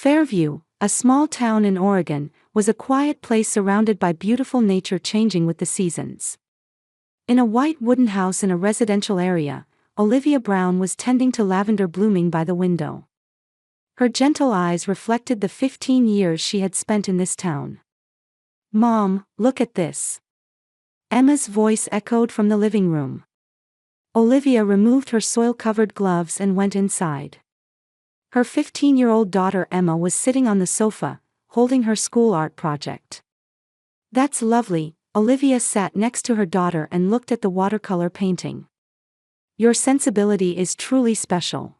Fairview, a small town in Oregon, was a quiet place surrounded by beautiful nature changing with the seasons. In a white wooden house in a residential area, Olivia Brown was tending to lavender blooming by the window. Her gentle eyes reflected the 15 years she had spent in this town. "Mom, look at this." Emma's voice echoed from the living room. Olivia removed her soil-covered gloves and went inside. Her 15-year-old daughter Emma was sitting on the sofa, holding her school art project. "That's lovely." Olivia sat next to her daughter and looked at the watercolor painting. "Your sensibility is truly special."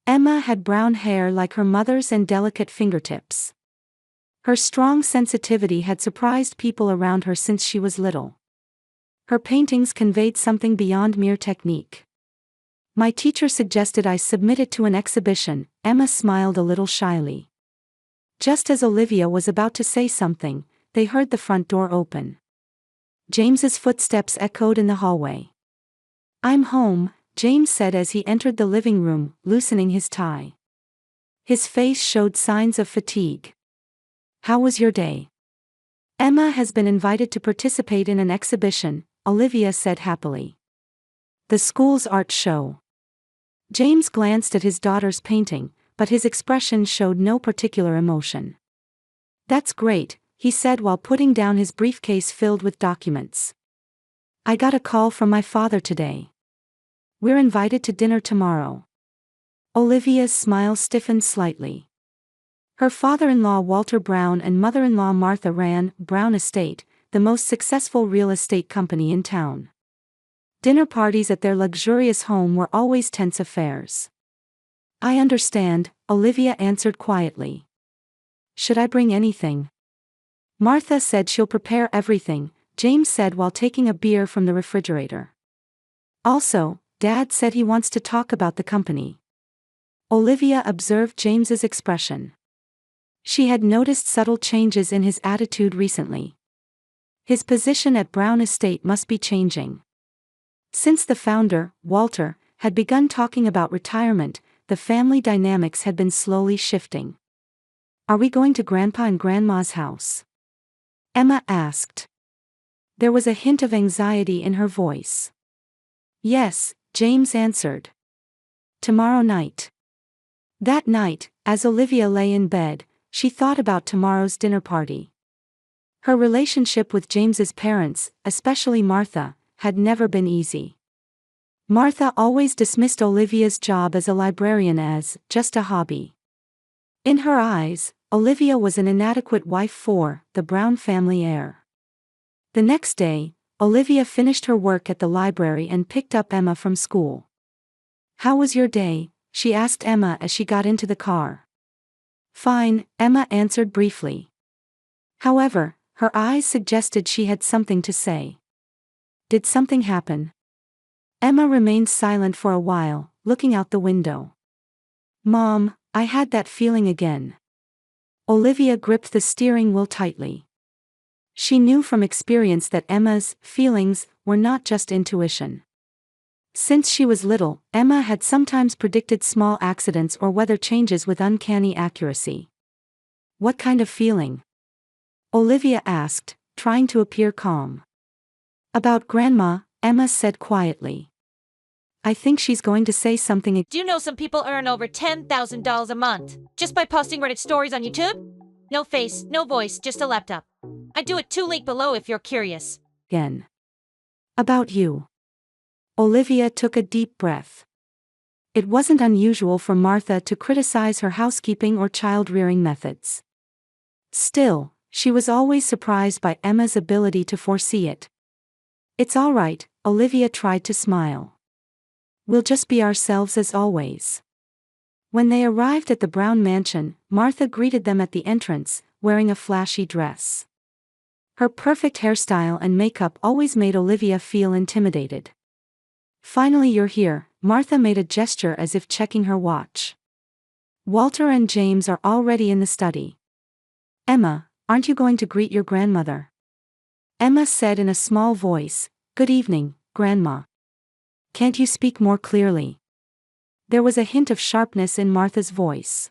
Emma had brown hair like her mother's and delicate fingertips. Her strong sensitivity had surprised people around her since she was little. Her paintings conveyed something beyond mere technique. "My teacher suggested I submit it to an exhibition." Emma smiled a little shyly. Just as Olivia was about to say something, they heard the front door open. James's footsteps echoed in the hallway. "I'm home," James said as he entered the living room, loosening his tie. His face showed signs of fatigue. "How was your day?" "Emma has been invited to participate in an exhibition," Olivia said happily. "The school's art show." James glanced at his daughter's painting, but his expression showed no particular emotion. "That's great," he said while putting down his briefcase filled with documents. "I got a call from my father today. We're invited to dinner tomorrow." Olivia's smile stiffened slightly. Her father-in-law Walter Brown and mother-in-law Martha ran Brown Estate, the most successful real estate company in town. Dinner parties at their luxurious home were always tense affairs. "I understand," Olivia answered quietly. "Should I bring anything?" "Martha said she'll prepare everything," James said while taking a beer from the refrigerator. "Also, Dad said he wants to talk about the company." Olivia observed James's expression. She had noticed subtle changes in his attitude recently. His position at Brown Estate must be changing. Since the founder, Walter, had begun talking about retirement, the family dynamics had been slowly shifting. "Are we going to Grandpa and Grandma's house?" Emma asked. There was a hint of anxiety in her voice. "Yes," James answered. "Tomorrow night." That night, as Olivia lay in bed, she thought about tomorrow's dinner party. Her relationship with James's parents, especially Martha, had never been easy. Martha always dismissed Olivia's job as a librarian as just a hobby. In her eyes, Olivia was an inadequate wife for the Brown family heir. The next day, Olivia finished her work at the library and picked up Emma from school. "How was your day?" she asked Emma as she got into the car. "Fine," Emma answered briefly. However, her eyes suggested she had something to say. "Did something happen?" Emma remained silent for a while, looking out the window. "Mom, I had that feeling again." Olivia gripped the steering wheel tightly. She knew from experience that Emma's feelings were not just intuition. Since she was little, Emma had sometimes predicted small accidents or weather changes with uncanny accuracy. "What kind of feeling?" Olivia asked, trying to appear calm. "About Grandma," Emma said quietly. "I think she's going to say something." Do you know some people earn over $10,000 a month just by posting Reddit stories on YouTube? No face, no voice, just a laptop. I do it 2 link below if you're curious. Again. "About you." Olivia took a deep breath. It wasn't unusual for Martha to criticize her housekeeping or child-rearing methods. Still, she was always surprised by Emma's ability to foresee it. "It's all right," Olivia tried to smile. "We'll just be ourselves as always." When they arrived at the Brown mansion, Martha greeted them at the entrance, wearing a flashy dress. Her perfect hairstyle and makeup always made Olivia feel intimidated. "Finally you're here," Martha made a gesture as if checking her watch. "Walter and James are already in the study." "Emma, aren't you going to greet your grandmother?" Emma said in a small voice, "Good evening, Grandma." "Can't you speak more clearly?" There was a hint of sharpness in Martha's voice.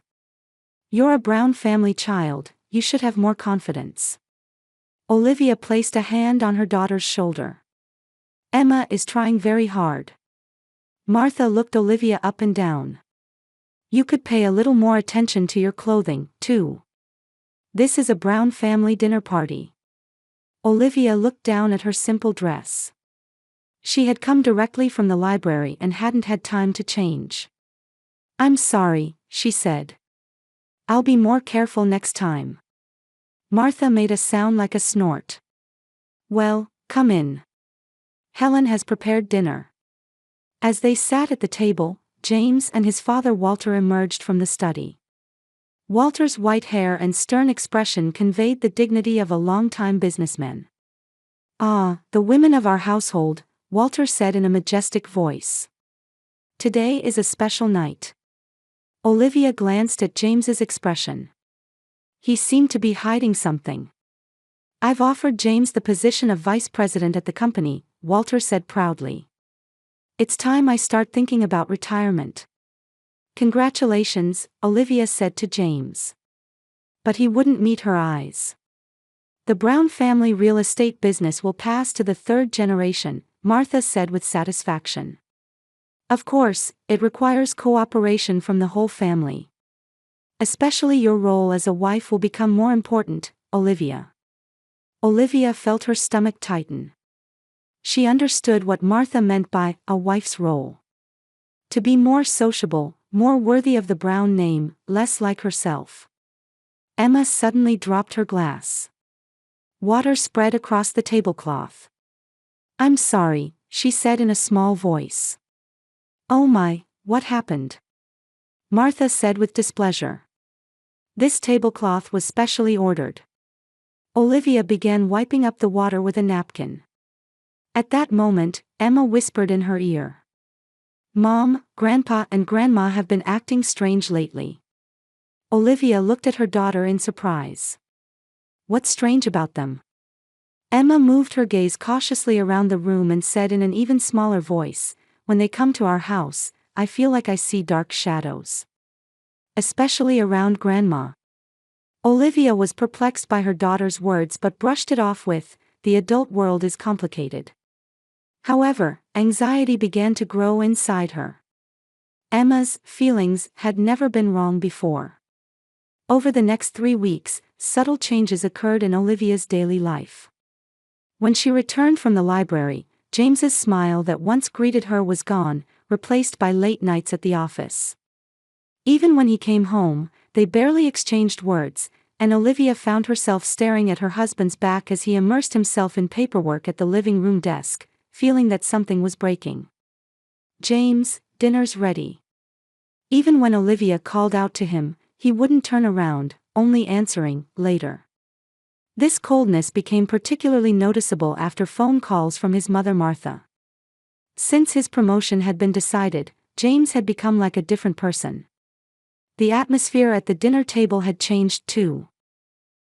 You're a Brown family child, you should have more confidence. Olivia placed a hand on her daughter's shoulder. Emma is trying very hard. Martha looked Olivia up and down. You could pay a little more attention to your clothing, too. This is a Brown family dinner party. Olivia looked down at her simple dress. She had come directly from the library and hadn't had time to change. I'm sorry, she said. I'll be more careful next time. Martha made a sound like a snort. Well, come in. Helen has prepared dinner. As they sat at the table, James and his father Walter emerged from the study. Walter's white hair and stern expression conveyed the dignity of a longtime businessman. Ah, the women of our household, Walter said in a majestic voice. Today is a special night. Olivia glanced at James's expression. He seemed to be hiding something. I've offered James the position of vice president at the company, Walter said proudly. It's time I start thinking about retirement. Congratulations, Olivia said to James. But he wouldn't meet her eyes. The Brown family real estate business will pass to the third generation, Martha said with satisfaction. Of course, it requires cooperation from the whole family. Especially your role as a wife will become more important, Olivia. Olivia felt her stomach tighten. She understood what Martha meant by a wife's role. To be more sociable, more worthy of the Brown name, less like herself. Emma suddenly dropped her glass. Water spread across the tablecloth. I'm sorry, she said in a small voice. Oh my, what happened? Martha said with displeasure. This tablecloth was specially ordered. Olivia began wiping up the water with a napkin. At that moment, Emma whispered in her ear. Mom, Grandpa and Grandma have been acting strange lately. Olivia looked at her daughter in surprise. What's strange about them? Emma moved her gaze cautiously around the room and said in an even smaller voice, when they come to our house, I feel like I see dark shadows. Especially around Grandma. Olivia was perplexed by her daughter's words but brushed it off with, the adult world is complicated. However, anxiety began to grow inside her. Emma's feelings had never been wrong before. Over the next 3 weeks, subtle changes occurred in Olivia's daily life. When she returned from the library, James's smile that once greeted her was gone, replaced by late nights at the office. Even when he came home, they barely exchanged words, and Olivia found herself staring at her husband's back as he immersed himself in paperwork at the living room desk, feeling that something was breaking. James, dinner's ready. Even when Olivia called out to him, he wouldn't turn around, only answering, later. This coldness became particularly noticeable after phone calls from his mother Martha. Since his promotion had been decided, James had become like a different person. The atmosphere at the dinner table had changed too.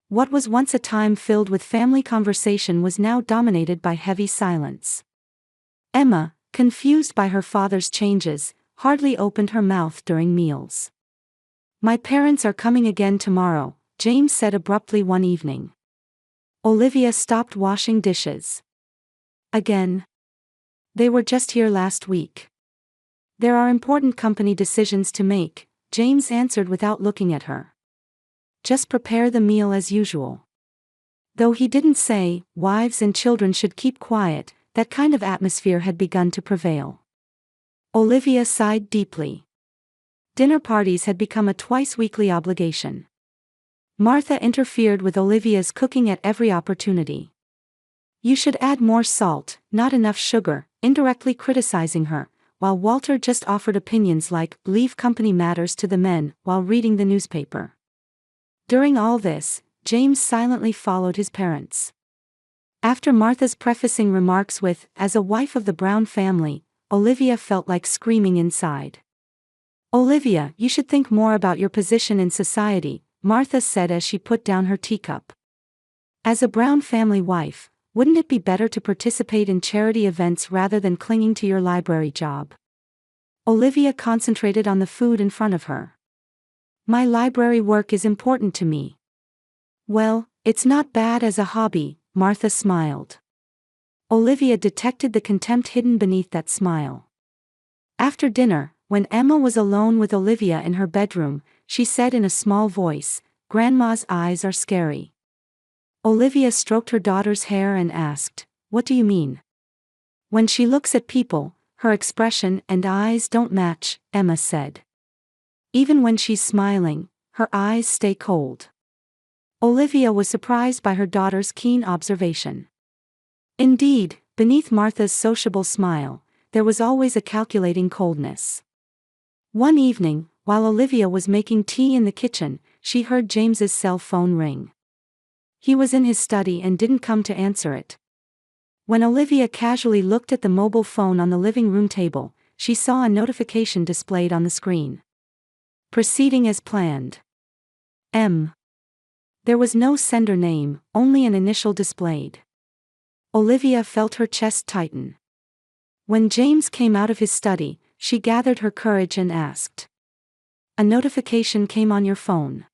What was once a time filled with family conversation was now dominated by heavy silence. Emma, confused by her father's changes, hardly opened her mouth during meals. My parents are coming again tomorrow, James said abruptly one evening. Olivia stopped washing dishes. Again? They were just here last week. There are important company decisions to make, James answered without looking at her. Just prepare the meal as usual. Though he didn't say, wives and children should keep quiet, that kind of atmosphere had begun to prevail. Olivia sighed deeply. Dinner parties had become a twice-weekly obligation. Martha interfered with Olivia's cooking at every opportunity. You should add more salt, not enough sugar, indirectly criticizing her, while Walter just offered opinions like, leave company matters to the men, while reading the newspaper. During all this, James silently followed his parents. After Martha's prefacing remarks with, as a wife of the Brown family, Olivia felt like screaming inside. Olivia, you should think more about your position in society, Martha said as she put down her teacup. As a Brown family wife, wouldn't it be better to participate in charity events rather than clinging to your library job? Olivia concentrated on the food in front of her. My library work is important to me. Well, it's not bad as a hobby, Martha smiled. Olivia detected the contempt hidden beneath that smile. After dinner, when Emma was alone with Olivia in her bedroom, she said in a small voice, "Grandma's eyes are scary." Olivia stroked her daughter's hair and asked, "What do you mean?" "When she looks at people, her expression and eyes don't match," Emma said. "Even when she's smiling, her eyes stay cold." Olivia was surprised by her daughter's keen observation. Indeed, beneath Martha's sociable smile, there was always a calculating coldness. One evening, while Olivia was making tea in the kitchen, she heard James's cell phone ring. He was in his study and didn't come to answer it. When Olivia casually looked at the mobile phone on the living room table, she saw a notification displayed on the screen. "Proceeding as planned. M." There was no sender name, only an initial displayed. Olivia felt her chest tighten. When James came out of his study, she gathered her courage and asked, "A notification came on your phone.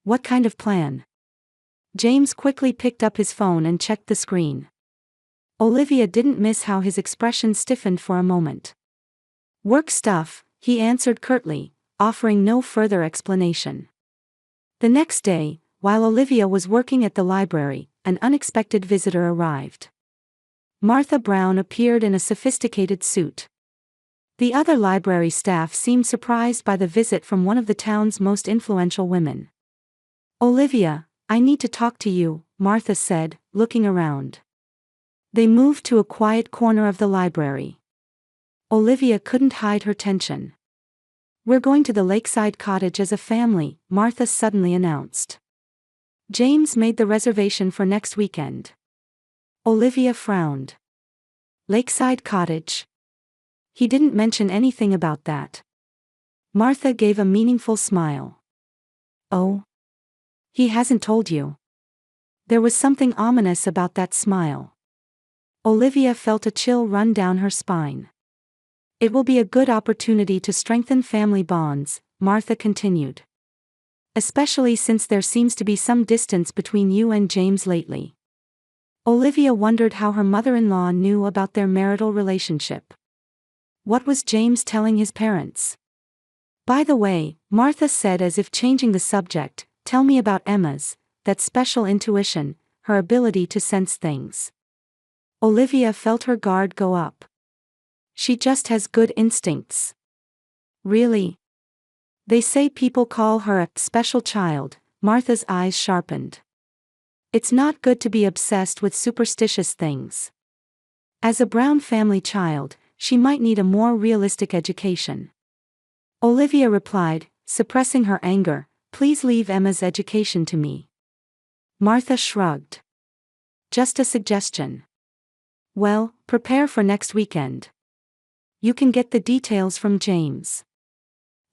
What kind of plan?" James quickly picked up his phone and checked the screen. Olivia didn't miss how his expression stiffened for a moment. "Work stuff," he answered curtly, offering no further explanation. The next day, while Olivia was working at the library, an unexpected visitor arrived. Martha Brown appeared in a sophisticated suit. The other library staff seemed surprised by the visit from one of the town's most influential women. "Olivia, I need to talk to you," Martha said, looking around. They moved to a quiet corner of the library. Olivia couldn't hide her tension. "We're going to the lakeside cottage as a family," Martha suddenly announced. "James made the reservation for next weekend." Olivia frowned. "Lakeside cottage? He didn't mention anything about that." Martha gave a meaningful smile. "Oh? He hasn't told you?" There was something ominous about that smile. Olivia felt a chill run down her spine. "It will be a good opportunity to strengthen family bonds," Martha continued. "Especially since there seems to be some distance between you and James lately." Olivia wondered how her mother-in-law knew about their marital relationship. What was James telling his parents? "By the way," Martha said as if changing the subject, "tell me about Emma's, that special intuition, her ability to sense things." Olivia felt her guard go up. "She just has good instincts." "Really? They say people call her a special child." Martha's eyes sharpened. "It's not good to be obsessed with superstitious things. As a Brown family child, she might need a more realistic education." Olivia replied, suppressing her anger, "Please leave Emma's education to me." Martha shrugged. "Just a suggestion." "Well, prepare for next weekend. You can get the details from James."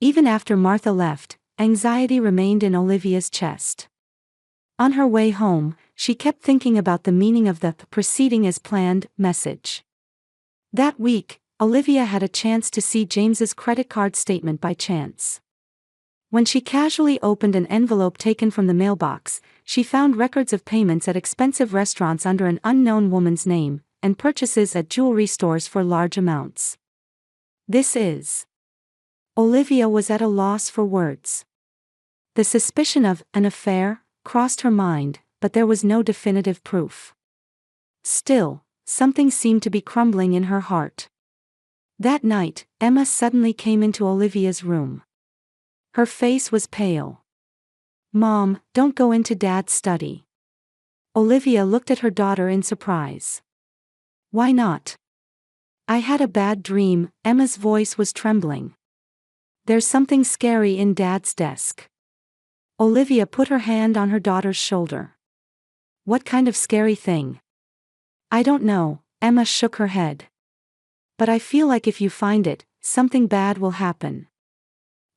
Even after Martha left, anxiety remained in Olivia's chest. On her way home, she kept thinking about the meaning of the "proceeding as planned" message. That week, Olivia had a chance to see James's credit card statement by chance. When she casually opened an envelope taken from the mailbox, she found records of payments at expensive restaurants under an unknown woman's name, and purchases at jewelry stores for large amounts. This is... Olivia was at a loss for words. The suspicion of an affair crossed her mind, but there was no definitive proof. Still, something seemed to be crumbling in her heart. That night, Emma suddenly came into Olivia's room. Her face was pale. "Mom, don't go into Dad's study." Olivia looked at her daughter in surprise. "Why not?" "I had a bad dream." Emma's voice was trembling. "There's something scary in Dad's desk." Olivia put her hand on her daughter's shoulder. "What kind of scary thing?" "I don't know," Emma shook her head. "But I feel like if you find it, something bad will happen."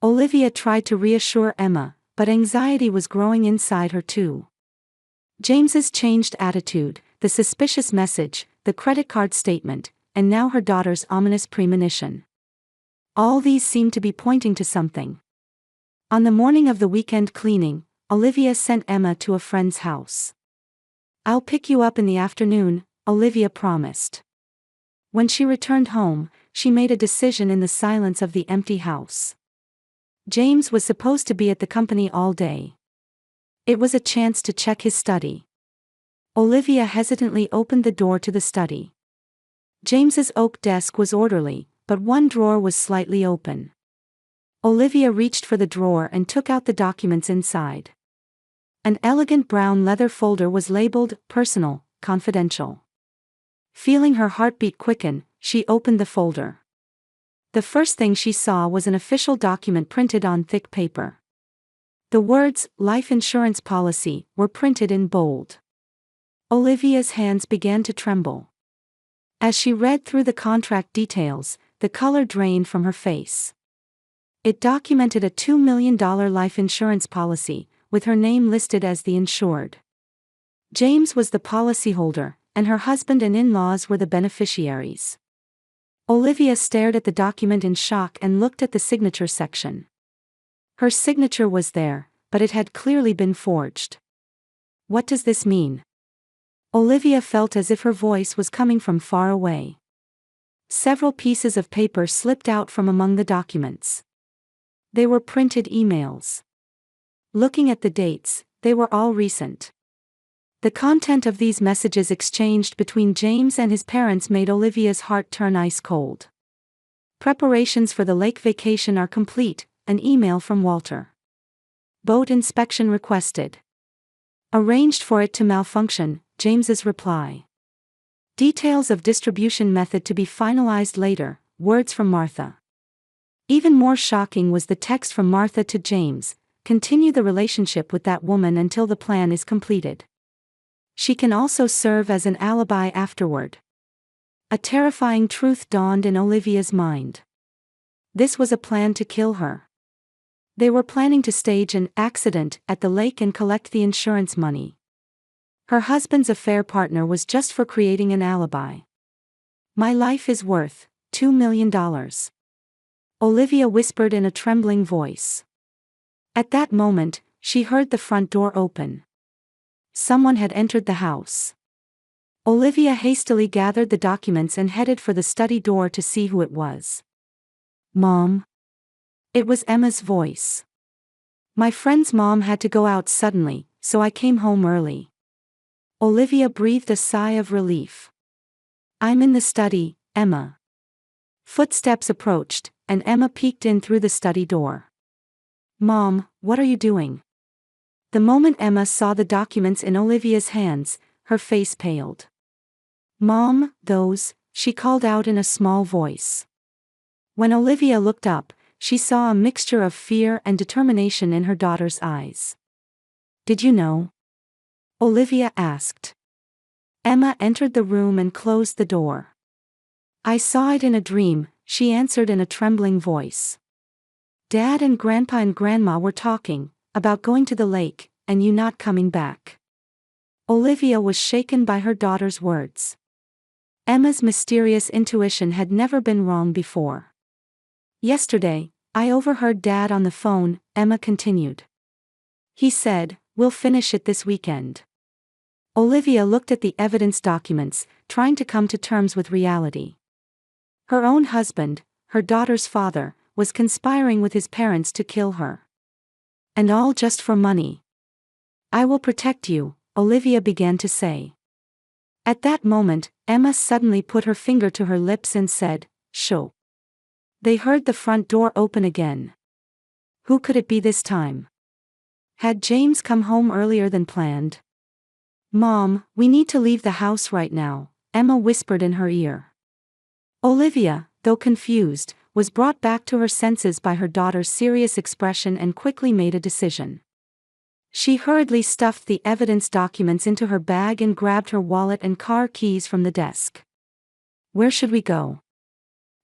Olivia tried to reassure Emma, but anxiety was growing inside her too. James's changed attitude, the suspicious message, the credit card statement, and now her daughter's ominous premonition. All these seemed to be pointing to something. On the morning of the weekend cleaning, Olivia sent Emma to a friend's house. "I'll pick you up in the afternoon," Olivia promised. When she returned home, she made a decision in the silence of the empty house. James was supposed to be at the company all day. It was a chance to check his study. Olivia hesitantly opened the door to the study. James's oak desk was orderly, but one drawer was slightly open. Olivia reached for the drawer and took out the documents inside. An elegant brown leather folder was labeled "Personal, Confidential." Feeling her heartbeat quicken, she opened the folder. The first thing she saw was an official document printed on thick paper. The words "Life Insurance Policy" were printed in bold. Olivia's hands began to tremble. As she read through the contract details, the color drained from her face. It documented a $2 million life insurance policy, with her name listed as the insured. James was the policyholder, and her husband and in-laws were the beneficiaries. Olivia stared at the document in shock and looked at the signature section. Her signature was there, but it had clearly been forged. What does this mean? Olivia felt as if her voice was coming from far away. Several pieces of paper slipped out from among the documents. They were printed emails. Looking at the dates, they were all recent. The content of these messages exchanged between James and his parents made Olivia's heart turn ice cold. "Preparations for the lake vacation are complete," an email from Walter. "Boat inspection requested. Arranged for it to malfunction," James's reply. "Details of distribution method to be finalized later," words from Martha. Even more shocking was the text from Martha to James: "Continue the relationship with that woman until the plan is completed. She can also serve as an alibi afterward." A terrifying truth dawned in Olivia's mind. This was a plan to kill her. They were planning to stage an accident at the lake and collect the insurance money. Her husband's affair partner was just for creating an alibi. "My life is worth $2 million. Olivia whispered in a trembling voice. At that moment, she heard the front door open. Someone had entered the house. Olivia hastily gathered the documents and headed for the study door to see who it was. "Mom?" It was Emma's voice. "My friend's mom had to go out suddenly, so I came home early." Olivia breathed a sigh of relief. "I'm in the study, Emma." Footsteps approached, and Emma peeked in through the study door. "Mom, what are you doing?" The moment Emma saw the documents in Olivia's hands, her face paled. "Mom, those," she called out in a small voice. When Olivia looked up, she saw a mixture of fear and determination in her daughter's eyes. "Did you know?" Olivia asked. Emma entered the room and closed the door. "I saw it in a dream," she answered in a trembling voice. "Dad and Grandpa and Grandma were talking about going to the lake, and you not coming back." Olivia was shaken by her daughter's words. Emma's mysterious intuition had never been wrong before. "Yesterday, I overheard Dad on the phone," Emma continued. "He said, we'll finish it this weekend." Olivia looked at the evidence documents, trying to come to terms with reality. Her own husband, her daughter's father, was conspiring with his parents to kill her. And all just for money. "I will protect you," Olivia began to say. At that moment, Emma suddenly put her finger to her lips and said, "Shh." They heard the front door open again. Who could it be this time? Had James come home earlier than planned? "Mom, we need to leave the house right now," Emma whispered in her ear. Olivia, though confused, was brought back to her senses by her daughter's serious expression and quickly made a decision. She hurriedly stuffed the evidence documents into her bag and grabbed her wallet and car keys from the desk. "Where should we go?"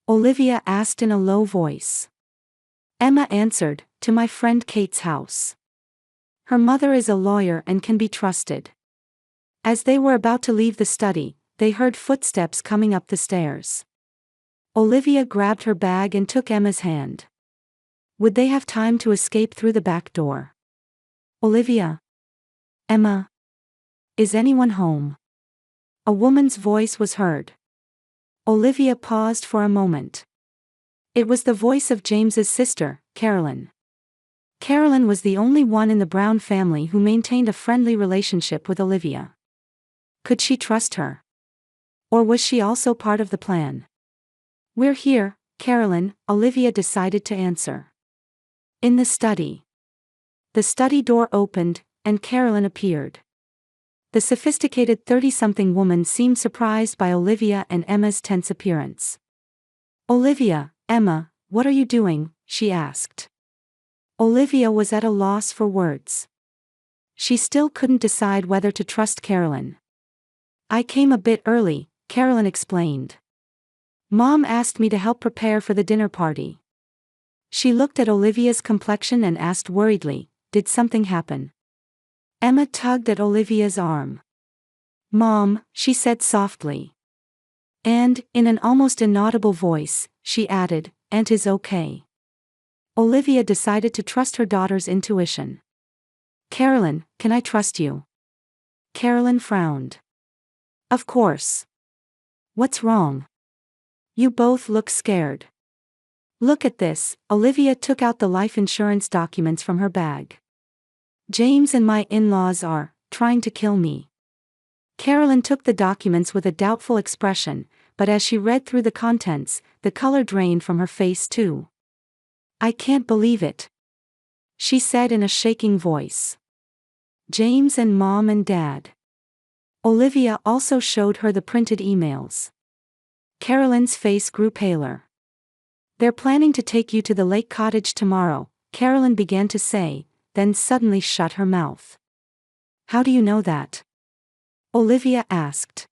Olivia asked in a low voice. Emma answered, "To my friend Kate's house. Her mother is a lawyer and can be trusted." As they were about to leave the study, they heard footsteps coming up the stairs. Olivia grabbed her bag and took Emma's hand. Would they have time to escape through the back door? Olivia? Emma? Is anyone home? A woman's voice was heard. Olivia paused for a moment. It was the voice of James's sister, Carolyn. Carolyn was the only one in the Brown family who maintained a friendly relationship with Olivia. Could she trust her? Or was she also part of the plan? "We're here, Carolyn," Olivia decided to answer. "In the study." The study door opened, and Carolyn appeared. The sophisticated 30-something woman seemed surprised by Olivia and Emma's tense appearance. "Olivia, Emma, what are you doing?" she asked. Olivia was at a loss for words. She still couldn't decide whether to trust Carolyn. "I came a bit early," Carolyn explained. "Mom asked me to help prepare for the dinner party." She looked at Olivia's complexion and asked worriedly, "Did something happen?" Emma tugged at Olivia's arm. "Mom," she said softly. And, in an almost inaudible voice, she added, "Aunt is okay." Olivia decided to trust her daughter's intuition. "Carolyn, can I trust you?" Carolyn frowned. "Of course. What's wrong? You both look scared." "Look at this." Olivia took out the life insurance documents from her bag. "James and my in-laws are trying to kill me." Carolyn took the documents with a doubtful expression, but as she read through the contents, the color drained from her face too. "I can't believe it," she said in a shaking voice. "James and Mom and Dad." Olivia also showed her the printed emails. Carolyn's face grew paler. "They're planning to take you to the lake cottage tomorrow," Carolyn began to say, then suddenly shut her mouth. "How do you know that?" Olivia asked.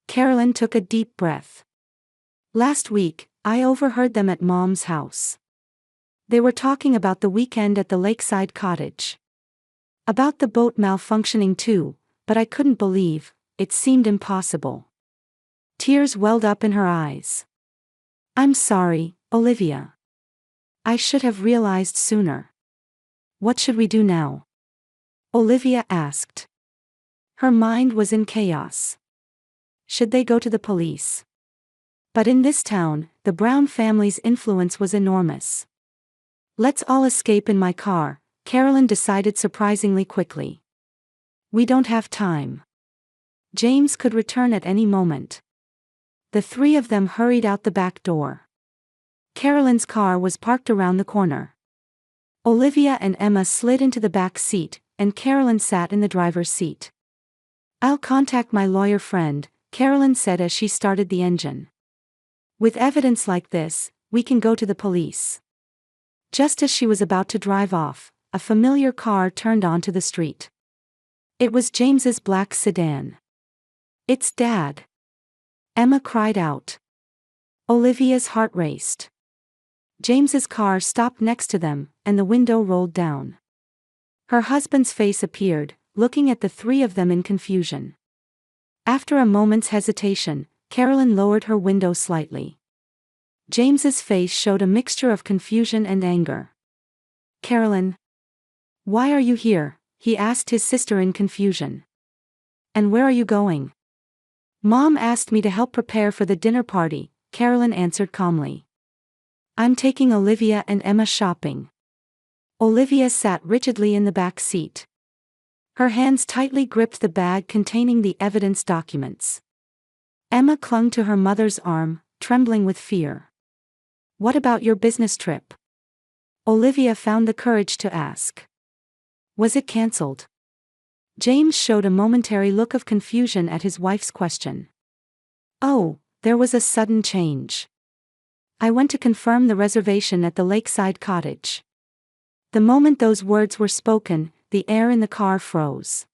Carolyn took a deep breath. "Last week, I overheard them at Mom's house. They were talking about the weekend at the lakeside cottage. About the boat malfunctioning too, but I couldn't believe, it seemed impossible." Tears welled up in her eyes. "I'm sorry, Olivia. I should have realized sooner." "What should we do now?" Olivia asked. Her mind was in chaos. Should they go to the police? But in this town, the Brown family's influence was enormous. "Let's all escape in my car," Carolyn decided surprisingly quickly. "We don't have time. James could return at any moment." The three of them hurried out the back door. Carolyn's car was parked around the corner. Olivia and Emma slid into the back seat, and Carolyn sat in the driver's seat. "I'll contact my lawyer friend," Carolyn said as she started the engine. "With evidence like this, we can go to the police." Just as she was about to drive off, a familiar car turned onto the street. It was James's black sedan. "It's Dad!" Emma cried out. Olivia's heart raced. James's car stopped next to them, and the window rolled down. Her husband's face appeared, looking at the three of them in confusion. After a moment's hesitation, Carolyn lowered her window slightly. James's face showed a mixture of confusion and anger. "Carolyn, why are you here?" he asked his sister in confusion. "And where are you going?" "Mom asked me to help prepare for the dinner party," Carolyn answered calmly. "I'm taking Olivia and Emma shopping." Olivia sat rigidly in the back seat. Her hands tightly gripped the bag containing the evidence documents. Emma clung to her mother's arm, trembling with fear. "What about your business trip?" Olivia found the courage to ask. "Was it cancelled?" James showed a momentary look of confusion at his wife's question. "Oh, there was a sudden change. I went to confirm the reservation at the lakeside cottage." The moment those words were spoken, the air in the car froze.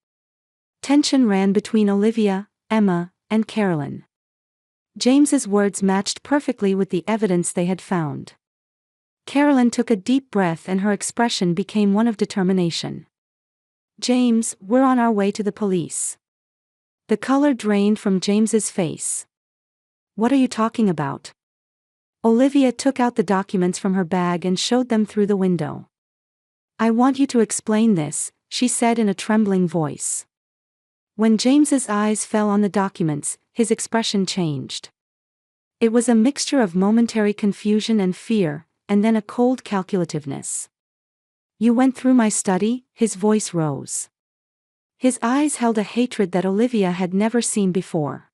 Tension ran between Olivia, Emma, and Carolyn. James's words matched perfectly with the evidence they had found. Carolyn took a deep breath and her expression became one of determination. "James, we're on our way to the police." The color drained from James's face. "What are you talking about?" Olivia took out the documents from her bag and showed them through the window. "I want you to explain this," she said in a trembling voice. When James's eyes fell on the documents, his expression changed. It was a mixture of momentary confusion and fear, and then a cold calculativeness. "You went through my study?" His voice rose. His eyes held a hatred that Olivia had never seen before.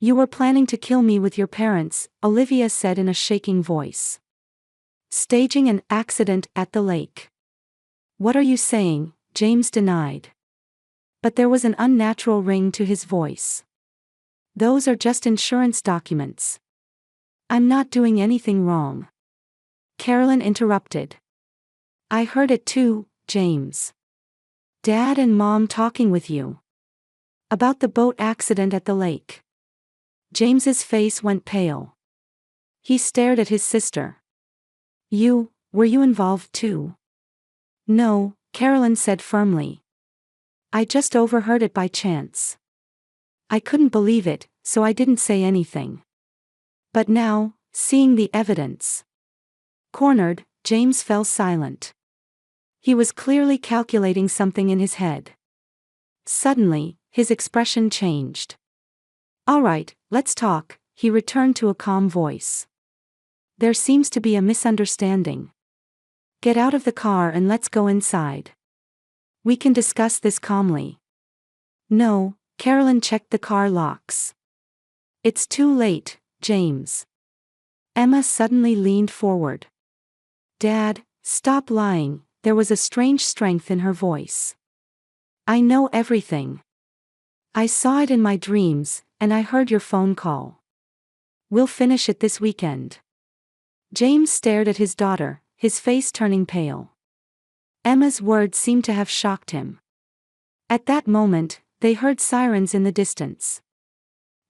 "You were planning to kill me with your parents," Olivia said in a shaking voice. "Staging an accident at the lake." "What are you saying?" James denied. But there was an unnatural ring to his voice. "Those are just insurance documents. I'm not doing anything wrong." Carolyn interrupted. "I heard it too, James. Dad and Mom talking with you. About the boat accident at the lake." James's face went pale. He stared at his sister. Were you involved too?" "No," Carolyn said firmly. "I just overheard it by chance. I couldn't believe it, so I didn't say anything. But now, seeing the evidence." Cornered, James fell silent. He was clearly calculating something in his head. Suddenly, his expression changed. "All right, let's talk," he returned to a calm voice. "There seems to be a misunderstanding. Get out of the car and let's go inside. We can discuss this calmly." "No," Carolyn checked the car locks. "It's too late, James." Emma suddenly leaned forward. "Dad, stop lying," there was a strange strength in her voice. "I know everything. I saw it in my dreams, and I heard your phone call. We'll finish it this weekend." James stared at his daughter, his face turning pale. Emma's words seemed to have shocked him. At that moment, they heard sirens in the distance.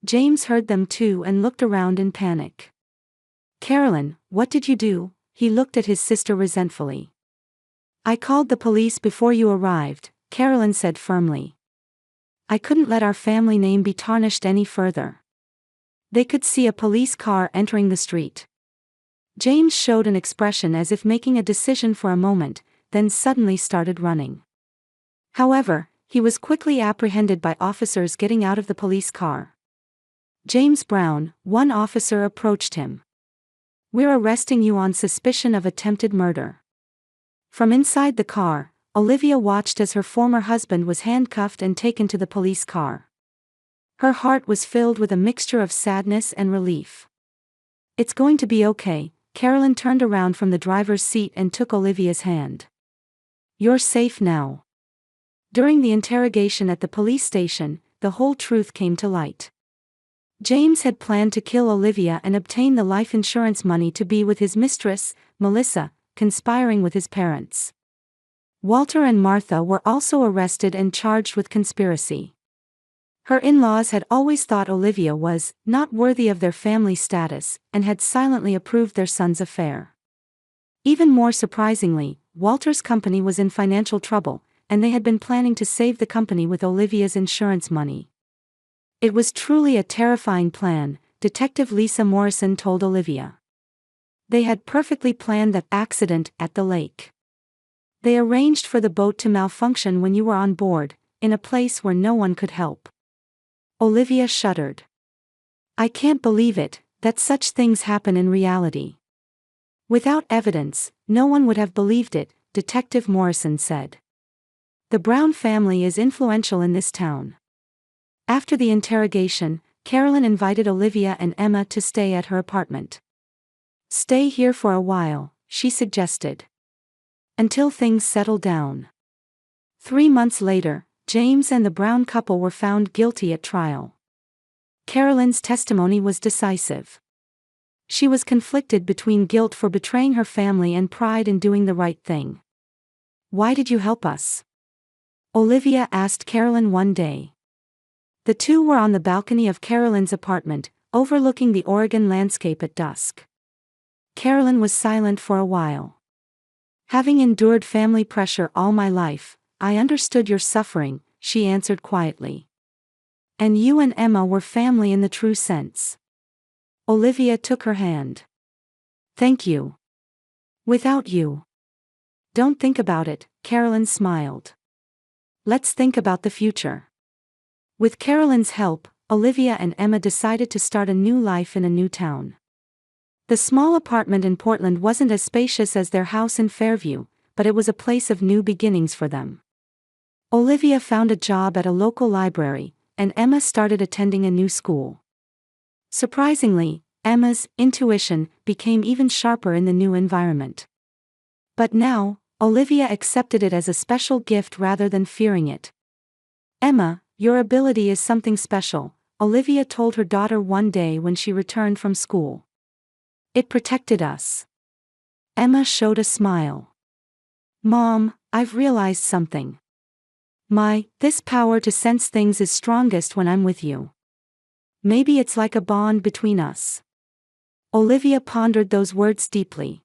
James heard them too and looked around in panic. "Carolyn, what did you do?" He looked at his sister resentfully. "I called the police before you arrived," Carolyn said firmly. "I couldn't let our family name be tarnished any further." They could see a police car entering the street. James showed an expression as if making a decision for a moment, then suddenly started running. However, he was quickly apprehended by officers getting out of the police car. "James Brown," one officer approached him. "We're arresting you on suspicion of attempted murder." From inside the car, Olivia watched as her former husband was handcuffed and taken to the police car. Her heart was filled with a mixture of sadness and relief. "It's going to be okay." Carolyn turned around from the driver's seat and took Olivia's hand. "You're safe now." During the interrogation at the police station, the whole truth came to light. James had planned to kill Olivia and obtain the life insurance money to be with his mistress, Melissa, conspiring with his parents. Walter and Martha were also arrested and charged with conspiracy. Her in-laws had always thought Olivia was not worthy of their family status and had silently approved their son's affair. Even more surprisingly, Walter's company was in financial trouble, and they had been planning to save the company with Olivia's insurance money. It was truly a terrifying plan, Detective Lisa Morrison told Olivia. They had perfectly planned that accident at the lake. They arranged for the boat to malfunction when you were on board, in a place where no one could help. Olivia shuddered. "I can't believe it, that such things happen in reality." "Without evidence, no one would have believed it," Detective Morrison said. "The Brown family is influential in this town." After the interrogation, Carolyn invited Olivia and Emma to stay at her apartment. "Stay here for a while," she suggested. "Until things settle down." 3 months later, James and the Brown couple were found guilty at trial. Carolyn's testimony was decisive. She was conflicted between guilt for betraying her family and pride in doing the right thing. "Why did you help us?" Olivia asked Carolyn one day. The two were on the balcony of Carolyn's apartment, overlooking the Oregon landscape at dusk. Carolyn was silent for a while. "Having endured family pressure all my life, I understood your suffering," she answered quietly. "And you and Emma were family in the true sense." Olivia took her hand. Thank you. Without you. Don't think about it, Carolyn smiled. Let's think about the future. With Carolyn's help, Olivia and Emma decided to start a new life in a new town. The small apartment in Portland wasn't as spacious as their house in Fairview, but it was a place of new beginnings for them. Olivia found a job at a local library, and Emma started attending a new school. Surprisingly, Emma's intuition became even sharper in the new environment. But now, Olivia accepted it as a special gift rather than fearing it. Emma, your ability is something special, Olivia told her daughter one day when she returned from school. It protected us. Emma showed a smile. Mom, I've realized something. This power to sense things is strongest when I'm with you. Maybe it's like a bond between us. Olivia pondered those words deeply.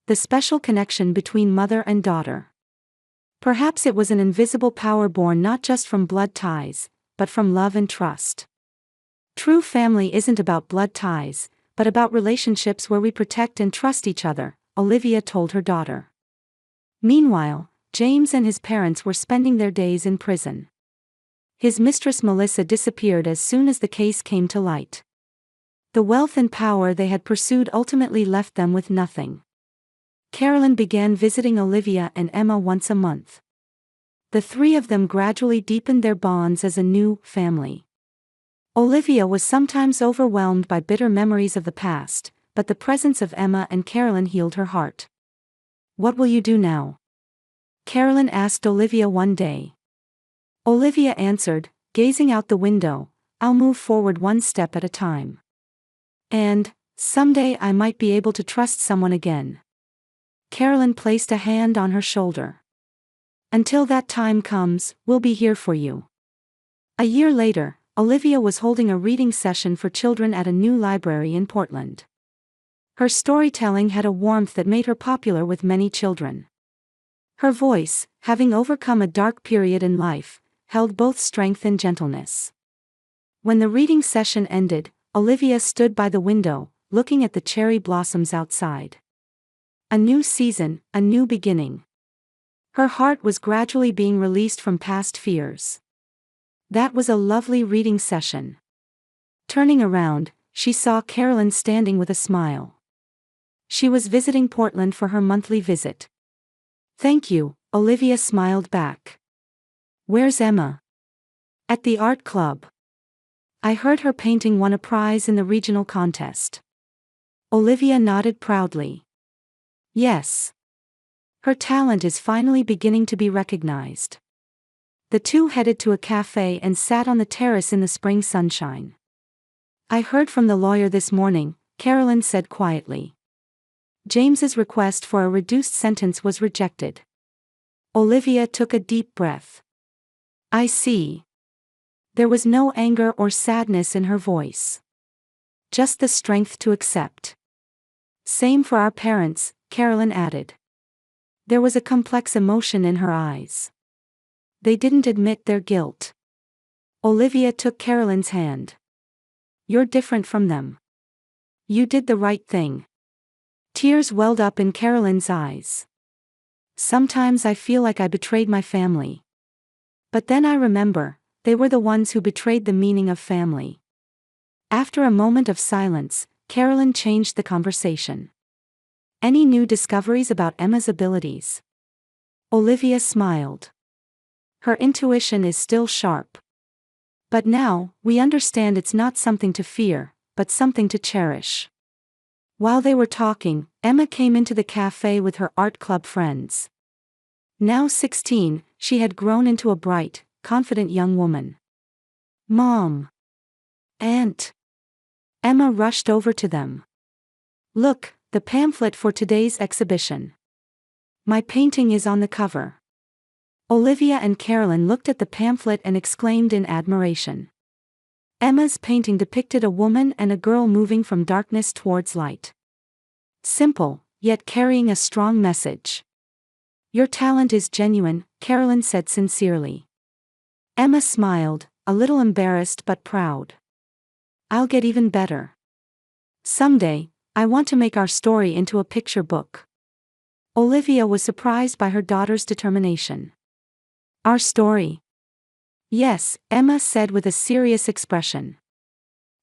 The special connection between mother and daughter. Perhaps it was an invisible power born not just from blood ties, but from love and trust. True family isn't about blood ties, but about relationships where we protect and trust each other, Olivia told her daughter. Meanwhile, James and his parents were spending their days in prison. His mistress Melissa disappeared as soon as the case came to light. The wealth and power they had pursued ultimately left them with nothing. Carolyn began visiting Olivia and Emma once a month. The three of them gradually deepened their bonds as a new family. Olivia was sometimes overwhelmed by bitter memories of the past, but the presence of Emma and Carolyn healed her heart. What will you do now? Carolyn asked Olivia one day. Olivia answered, gazing out the window, I'll move forward one step at a time. And, someday I might be able to trust someone again. Carolyn placed a hand on her shoulder. Until that time comes, we'll be here for you. A year later, Olivia was holding a reading session for children at a new library in Portland. Her storytelling had a warmth that made her popular with many children. Her voice, having overcome a dark period in life, held both strength and gentleness. When the reading session ended, Olivia stood by the window, looking at the cherry blossoms outside. A new season, a new beginning. Her heart was gradually being released from past fears. That was a lovely reading session. Turning around, she saw Carolyn standing with a smile. She was visiting Portland for her monthly visit. Thank you, Olivia smiled back. Where's Emma? At the art club. I heard her painting won a prize in the regional contest. Olivia nodded proudly. Yes. Her talent is finally beginning to be recognized. The two headed to a cafe and sat on the terrace in the spring sunshine. I heard from the lawyer this morning, Carolyn said quietly. James's request for a reduced sentence was rejected. Olivia took a deep breath. I see. There was no anger or sadness in her voice. Just the strength to accept. Same for our parents, Carolyn added. There was a complex emotion in her eyes. They didn't admit their guilt. Olivia took Carolyn's hand. You're different from them. You did the right thing. Tears welled up in Carolyn's eyes. Sometimes I feel like I betrayed my family. But then I remember, they were the ones who betrayed the meaning of family. After a moment of silence, Carolyn changed the conversation. Any new discoveries about Emma's abilities? Olivia smiled. Her intuition is still sharp. But now, we understand it's not something to fear, but something to cherish. While they were talking, Emma came into the cafe with her art club friends. Now 16, she had grown into a bright, confident young woman. Mom! Aunt! Emma rushed over to them. Look, the pamphlet for today's exhibition. My painting is on the cover. Olivia and Carolyn looked at the pamphlet and exclaimed in admiration. Emma's painting depicted a woman and a girl moving from darkness towards light. Simple, yet carrying a strong message. Your talent is genuine, Carolyn said sincerely. Emma smiled, a little embarrassed but proud. I'll get even better. Someday, I want to make our story into a picture book. Olivia was surprised by her daughter's determination. Our story? Yes, Emma said with a serious expression.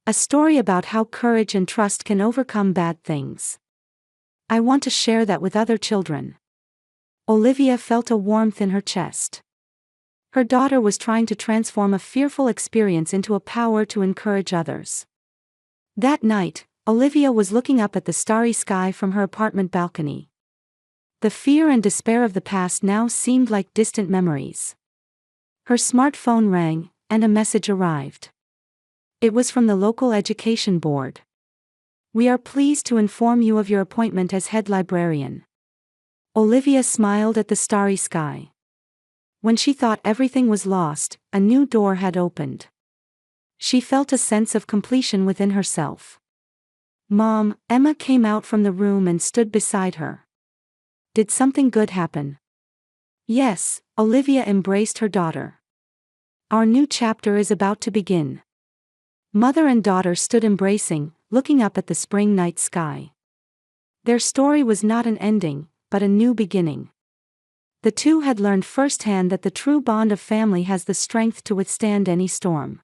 A story about how courage and trust can overcome bad things. I want to share that with other children. Olivia felt a warmth in her chest. Her daughter was trying to transform a fearful experience into a power to encourage others. That night, Olivia was looking up at the starry sky from her apartment balcony. The fear and despair of the past now seemed like distant memories. Her smartphone rang, and a message arrived. It was from the local education board. We are pleased to inform you of your appointment as head librarian. Olivia smiled at the starry sky. When she thought everything was lost, a new door had opened. She felt a sense of completion within herself. Mom, Emma came out from the room and stood beside her. Did something good happen? Yes, Olivia embraced her daughter. Our new chapter is about to begin. Mother and daughter stood embracing, looking up at the spring night sky. Their story was not an ending, but a new beginning. The two had learned firsthand that the true bond of family has the strength to withstand any storm.